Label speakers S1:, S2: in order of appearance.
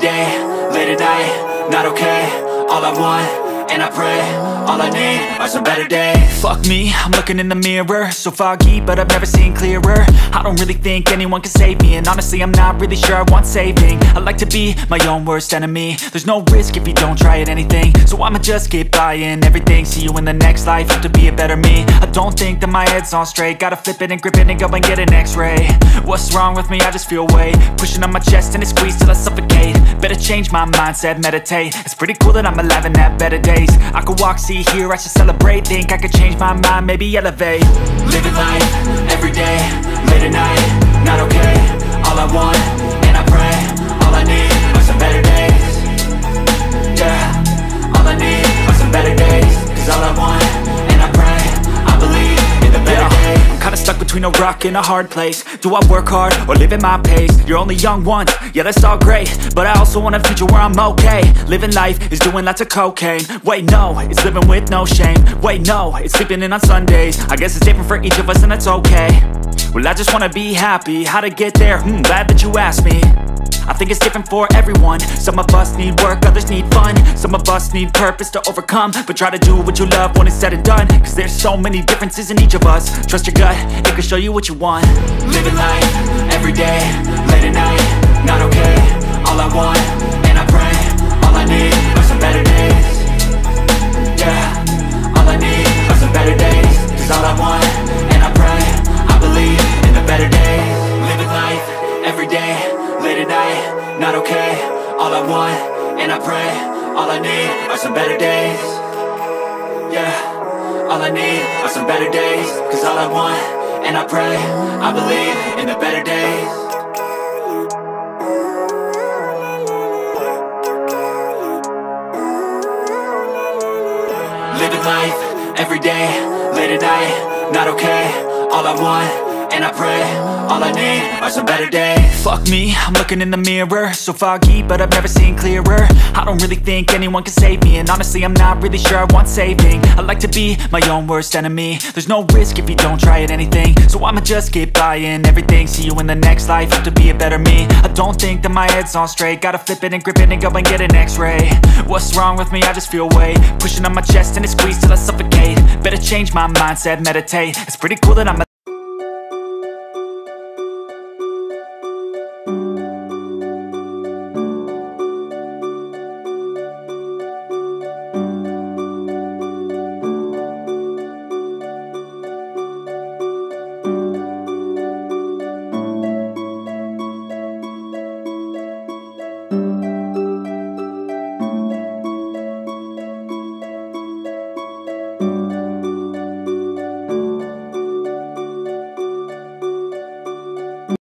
S1: day, late at night, not okay. All I want, and I pray, all I need are some better days.
S2: Fuck me, I'm looking in the mirror, so foggy, but I've never seen clearer. I don't really think anyone can save me, and honestly I'm not really sure I want saving. I like to be my own worst enemy. There's no risk if you don't try at anything, so I'ma just keep buying everything. See you in the next life, have to be a better me. I don't think that my head's on straight, gotta flip it and grip it and go and get an x-ray. What's wrong with me? I just feel weight pushing on my chest and it squeezes till I suffocate. Better change my mindset, meditate. It's pretty cool that I'm alive and have better days. I could walk, see, hear, I should celebrate. Think I could change my mind, maybe elevate.
S1: Living life, everyday, late at night, not okay. All I want, and I pray, all I need are some better days. Yeah, all I need are some better days. Cause all I want, and I pray, I believe in the better days.
S2: I'm kinda stuck between a rock and a hard place. Do I work hard or live at my pace? You're only young once, yeah that's all great, but I also want a future where I'm okay. Living life is doing lots of cocaine. Wait no, it's living with no shame. Wait no, it's sleeping in on Sundays. I guess it's different for each of us and that's okay. Well I just wanna be happy, how to get there? Glad that you asked me. I think it's different for everyone. Some of us need work, others need fun. Some of us need purpose to overcome. But try to do what you love when it's said and done, cause there's so many differences in each of us. Trust your gut, it can show you what you want.
S1: Living life, everyday, late at night, not okay. All I want, and I pray, all I need are some better days. Yeah, all I need are some better days. Cause all I want, and I pray, I believe in the better days. Living life, everyday, late at night, not okay. All I want, and I pray, all I need are some better days. Yeah, all I need are some better days. Cause all I want, and I pray, I believe in the better days. Living life, everyday, late at night, not okay. All I want, and I pray, all I need are some better days.
S2: Fuck me, I'm looking in the mirror, so foggy, but I've never seen clearer. I don't really think anyone can save me, and honestly I'm not really sure I want saving. I like to be my own worst enemy. There's no risk if you don't try at anything, so I'ma just keep buying everything. See you in the next life, have to be a better me. I don't think that my head's on straight, gotta flip it and grip it and go and get an x-ray. What's wrong with me? I just feel weight pushing on my chest and it squeezes till I suffocate. Better change my mindset, meditate. It's pretty cool that I'm